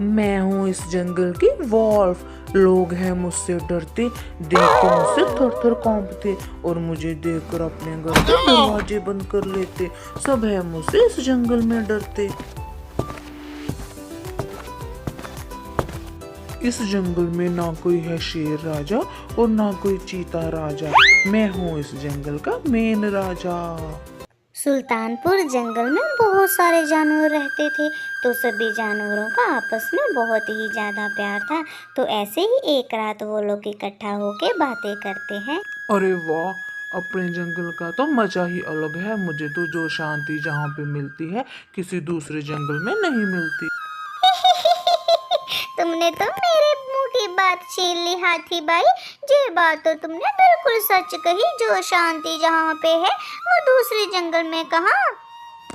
मैं हूँ इस जंगल की वॉल्फ। लोग हैं मुझसे डरते, देख के मुझसे थर थर कांपते और मुझे देखकर अपने घर के दरवाजे बंद कर लेते। सब है मुझसे इस जंगल में डरते। इस जंगल में ना कोई है शेर राजा और ना कोई चीता राजा। मैं हूँ इस जंगल का मेन राजा। सुल्तानपुर जंगल में बहुत सारे जानवर रहते थे, तो सभी जानवरों का आपस में बहुत ही ज़्यादा प्यार था। तो ऐसे ही एक रात वो लोग इकट्ठा होके बातें करते हैं। अरे वाह, अपने जंगल का तो मजा ही अलग है। मुझे तो जो शांति जहाँ पे मिलती है किसी दूसरे जंगल में नहीं मिलती। तुमने तो मेरे मुंह की बात छीन ली हाथी भाई। ये बात तो तुमने बिल्कुल सच कही। जो शांति जहाँ पे है वो दूसरे जंगल में कहाँ।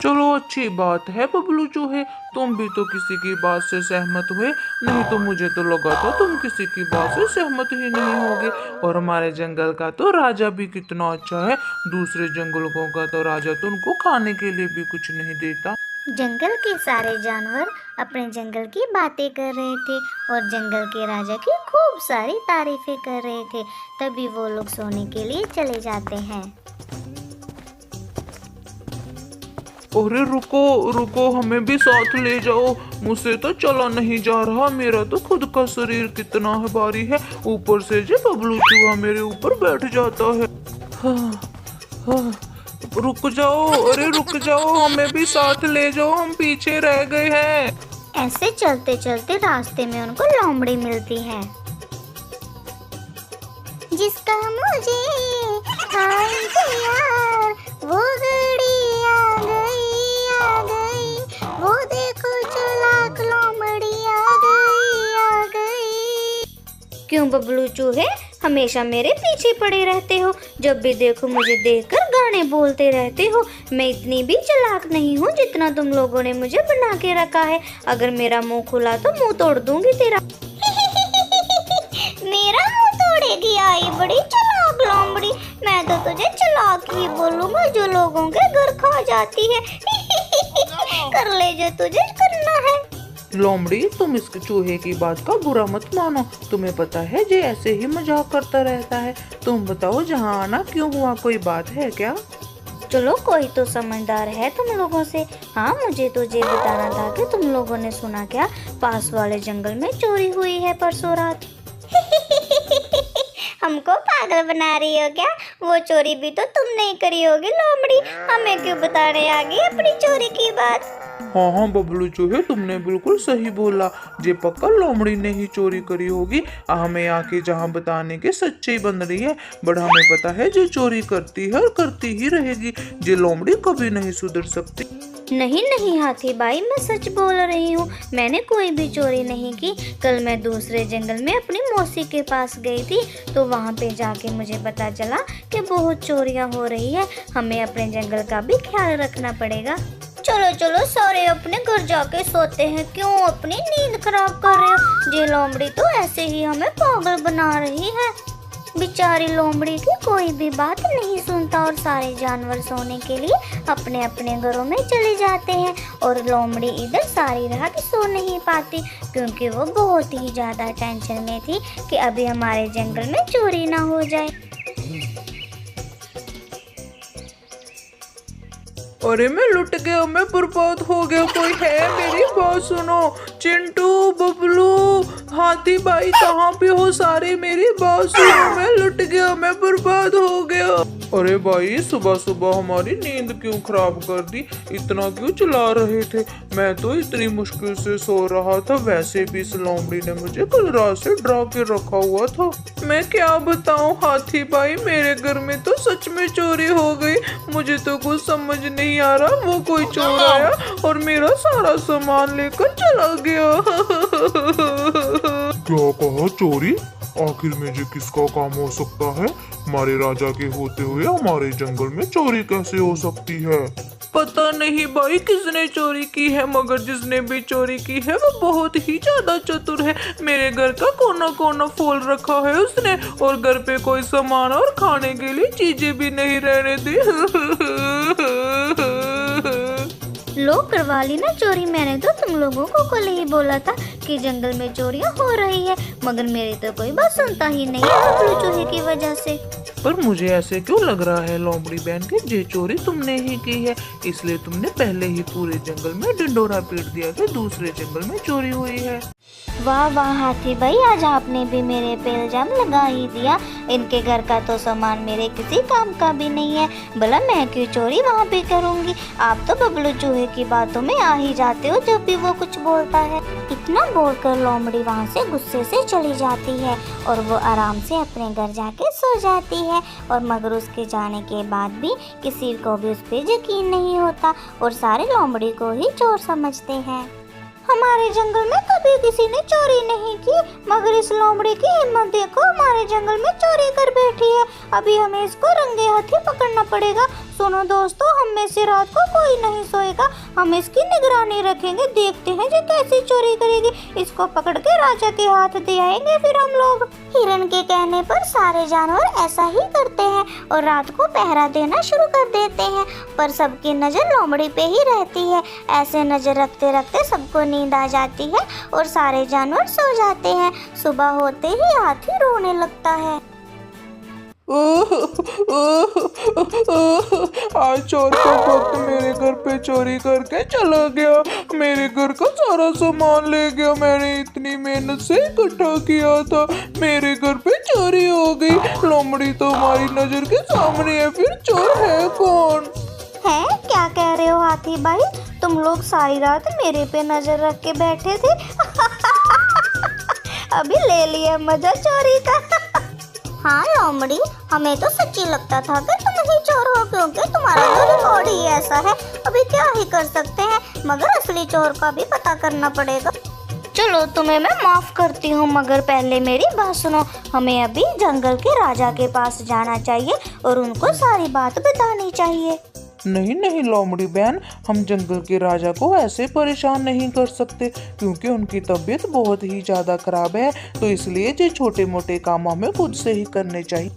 चलो अच्छी बात है बबलू चूहे, तुम भी तो किसी की बात से सहमत हुए। नहीं तो मुझे तो लगा था तुम किसी की बात से सहमत ही नहीं होगे। और हमारे जंगल का तो राजा भी कितना अच्छा है। दूसरे जंगलों का तो राजा तो उनको खाने के लिए भी कुछ नहीं देता। जंगल के सारे जानवर अपने जंगल की बातें कर रहे थे और जंगल के राजा की खूब सारी तारीफें कर रहे थे। तभी वो लोग सोने के लिए चले जाते हैं। अरे रुको रुको, हमें भी साथ ले जाओ। मुझसे तो चला नहीं जा रहा। मेरा तो खुद का शरीर कितना है भारी है, ऊपर से जो बबलू चूहा मेरे ऊपर बैठ जाता है। हाँ, हाँ, रुक जाओ, अरे रुक जाओ, हमें भी साथ ले जाओ, हम पीछे रह गए हैं। ऐसे चलते चलते रास्ते में उनको लोमड़ी मिलती है। जिसका मुझे हाय यार, वो घड़ी आ गई, वो देखो चालाक लोमड़ी आ गई। क्यों बबलू चूहे हमेशा मेरे पीछे पड़े रहते हो? जब भी देखो मुझे देखकर गाने बोलते रहते हो। मैं इतनी भी चालाक नहीं हूँ जितना तुम लोगों ने मुझे बना के रखा है। अगर मेरा मुंह खुला तो मुंह तोड़ दूंगी तेरा। मेरा मुंह तोड़ेगी? आई बड़ी चालाक लोमड़ी। मैं तो तुझे चालाक ही बोलूंगा जो लोगों के घर खा जाती है। कर ले जो तुझे करना है। लोमड़ी, तुम इस चूहे की बात का बुरा मत मानो। तुम्हें पता है ये ऐसे ही मजाक करता रहता है। तुम बताओ जहाँ आना क्यों हुआ, कोई बात है क्या? चलो कोई तो समझदार है तुम लोगों से। हाँ, मुझे तो ये बताना था कि तुम लोगों ने सुना क्या, पास वाले जंगल में चोरी हुई है परसों रात। हमको पागल बना रही हो क्या? वो चोरी भी तो तुमने ही करी होगी लोमड़ी। हमें क्यों बताने आ गई अपनी चोरी की बात? हाँ हाँ बबलू चूहे, तुमने बिल्कुल सही बोला। ये पक्का लोमड़ी ने ही चोरी करी होगी। हमें आके जहाँ बताने की सच्चाई बन रही है। बट हमें पता है जो चोरी करती है और करती ही रहेगी। ये लोमड़ी कभी नहीं सुधर सकती। नहीं नहीं हाथी भाई, मैं सच बोल रही हूँ। मैंने कोई भी चोरी नहीं की। कल मैं दूसरे जंगल में अपनी मौसी के पास गई थी, तो वहाँ पे जाके मुझे पता चला कि बहुत चोरियाँ हो रही है। हमें अपने जंगल का भी ख्याल रखना पड़ेगा। चलो चलो सारे अपने घर जाके सोते हैं। क्यों अपनी नींद खराब कर रहे हो? ये लोमड़ी तो ऐसे ही हमें पागल बना रही है। बेचारी लोमड़ी की कोई भी बात नहीं सुनता और सारे जानवर सोने के लिए अपने अपने घरों में चले जाते हैं। और लोमड़ी इधर सारी रात सो नहीं पाती क्योंकि वो बहुत ही ज़्यादा टेंशन में थी कि अभी हमारे जंगल में चोरी ना हो जाए। अरे मैं लुट गया, मैं बर्बाद हो गया। कोई है? मेरी बात सुनो। चिंटू, बबलू, हाथी भाई, कहाँ पे हो सारे? मेरी बात सुनो, मैं लुट गया, मैं बर्बाद हो गया। अरे भाई, सुबह सुबह हमारी नींद क्यों खराब कर दी? इतना क्यों चिल्ला रहे थे? मैं तो इतनी मुश्किल से सो रहा था। वैसे भी इस लोमड़ी ने मुझे कल रात से डरा के रखा हुआ था। मैं क्या बताऊं हाथी भाई, मेरे घर में तो सच में चोरी हो गई। मुझे तो कुछ समझ नहीं आ रहा। वो कोई चोर आया और मेरा सारा सामान लेकर चला गया। क्या कहा? चोरी? आखिर में ये किसका काम हो सकता है? हमारे राजा के होते हुए हमारे जंगल में चोरी कैसे हो सकती है? पता नहीं भाई किसने चोरी की है, मगर जिसने भी चोरी की है वो बहुत ही ज्यादा चतुर है। मेरे घर का कोना कोना फोल रखा है उसने, और घर पे कोई सामान और खाने के लिए चीजें भी नहीं रहने दी। लो करवा ली ना चोरी। मैंने तो तुम लोगों को कल ही बोला था कि जंगल में चोरियां हो रही है, मगर मेरी तो कोई बात सुनता ही नहीं है बबलू चूहे की वजह से। पर मुझे ऐसे क्यों लग रहा है लोमड़ी बहन कि ये चोरी तुमने ही की है, इसलिए तुमने पहले ही पूरे जंगल में ढिंडोरा पीट दिया कि दूसरे जंगल में चोरी हुई है। वाह वाह हाथी भाई, आज आपने भी मेरे पे इल्जाम लगा ही दिया। इनके घर का तो सामान मेरे किसी काम का भी नहीं है, भला मैं क्यों चोरी वहाँ पे करूँगी। आप तो बबलू चूहे की बातों में आ ही जाते हो जब भी वो कुछ बोलता है। इतना बोलकर लोमड़ी वहाँ से गुस्से से चली जाती है और वो आराम से अपने घर जाके सो जाती है। और मगर उसके जाने के बाद भी किसी को भी उस पर यकीन नहीं होता और सारे लोमड़ी को ही चोर समझते हैं। हमारे जंगल में कभी किसी ने चोरी नहीं की, मगर इस लोमड़ी की हिम्मत देखो, हमारे जंगल में चोरी कर बैठी है। अभी हमें इसको रंगे हाथी पकड़ना पड़ेगा। सुनो दोस्तों, हम में से रात को कोई नहीं सोएगा, हम इसकी निगरानी रखेंगे, देखते हैं जो कैसी चोरी करेगी। इसको पकड़ के राजा के हाथ दे आएंगे फिर हम लोग। हिरन के कहने पर सारे जानवर ऐसा ही करते हैं और रात को पहरा देना शुरू कर देते हैं, पर सबकी नजर लोमड़ी पे ही रहती है। ऐसे नजर रखते रखते सबको नींद आ जाती है और सारे जानवर सो जाते हैं। सुबह होते ही हाथी रोने लगता है। आज चोर का वक्त मेरे घर पे चोरी करके चला गया, मेरे घर का सारा सामान ले गया। मैंने इतनी मेहनत से इकट्ठा किया था, मेरे घर पे चोरी हो गई। लोमड़ी तो हमारी नजर के सामने है, फिर चोर है कौन? है क्या कह रहे हो हाथी भाई, तुम लोग सारी रात मेरे पे नजर रख के बैठे थे। अभी ले लिया मजा चोरी का। हाँ लोमड़ी, हमें तो सच्ची लगता था कि तुम ही चोर हो, क्योंकि तुम्हारा तो रिकॉर्ड ही ऐसा है। अभी क्या ही कर सकते हैं, मगर असली चोर का भी पता करना पड़ेगा। चलो तुम्हें मैं माफ करती हूँ, मगर पहले मेरी बात सुनो। हमें अभी जंगल के राजा के पास जाना चाहिए और उनको सारी बात बतानी चाहिए। नहीं नहीं लोमड़ी बहन, हम जंगल के राजा को ऐसे परेशान नहीं कर सकते, क्योंकि उनकी तबीयत बहुत ही ज्यादा खराब है, तो इसलिए ये छोटे मोटे काम हमें खुद से ही करने चाहिए।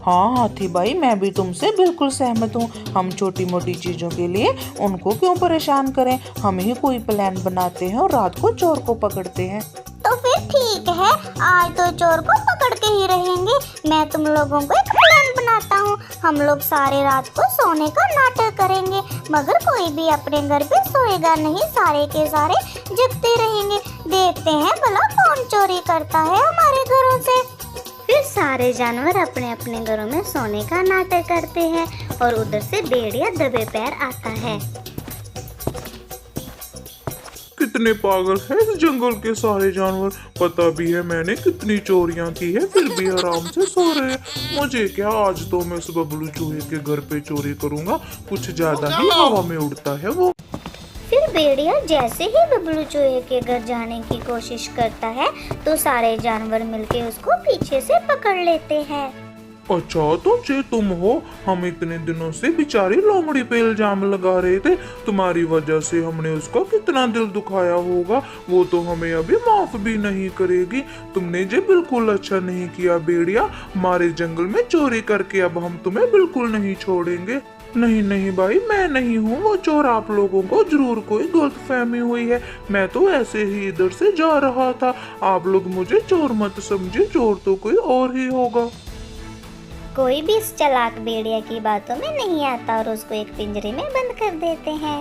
हाँ हाथी भाई, मैं भी तुमसे बिल्कुल सहमत हूँ। हम छोटी मोटी चीजों के लिए उनको क्यों परेशान करें, हम ही कोई प्लान बनाते हैं और रात को चोर को पकड़ते हैं। तो फिर ठीक है, आज तो चोर को पकड़ के ही रहेंगे। मैं तुम लोगों को एक प्लान बनाता हूँ। हम लोग सारे रात को सोने का नाटक करेंगे, मगर कोई भी अपने घर पे सोएगा नहीं, सारे के सारे जगते रहेंगे। देखते हैं भला कौन चोरी करता है हमारे घरों से। फिर सारे जानवर अपने अपने घरों में सोने का नाटक करते हैं और उधर से भेड़िया दबे पैर आता है। कितने पागल हैं इस जंगल के सारे जानवर, पता भी है मैंने कितनी चोरियां की है, फिर भी आराम से सो रहे हैं। मुझे क्या, आज तो मैं उस बबलू चूहे के घर पे चोरी करूंगा, कुछ ज्यादा ही हवा में उड़ता है वो। फिर भेड़िया जैसे ही बबलू चूहे के घर जाने की कोशिश करता है तो सारे जानवर मिलके उसको पीछे से पकड़ लेते हैं। अच्छा तो जे तुम हो, हम इतने दिनों से बेचारी लोमड़ी पे इल्जाम लगा रहे थे, तुम्हारी वजह से हमने उसका कितना दिल दुखाया होगा, वो तो हमें अभी माफ भी नहीं करेगी। तुमने जे बिल्कुल अच्छा नहीं किया भेड़िया, हमारे जंगल में चोरी करके अब हम तुम्हें बिल्कुल नहीं छोड़ेंगे। नहीं नहीं भाई, मैं नहीं हूँ वो चोर, आप लोगों को जरूर कोई गलतफहमी हुई है, मैं तो ऐसे ही इधर से जा रहा था, आप लोग मुझे चोर मत समझिए, चोर तो कोई और ही होगा। कोई भी इस चालाक भेड़िया की बातों में नहीं आता और उसको एक पिंजरे में बंद कर देते हैं।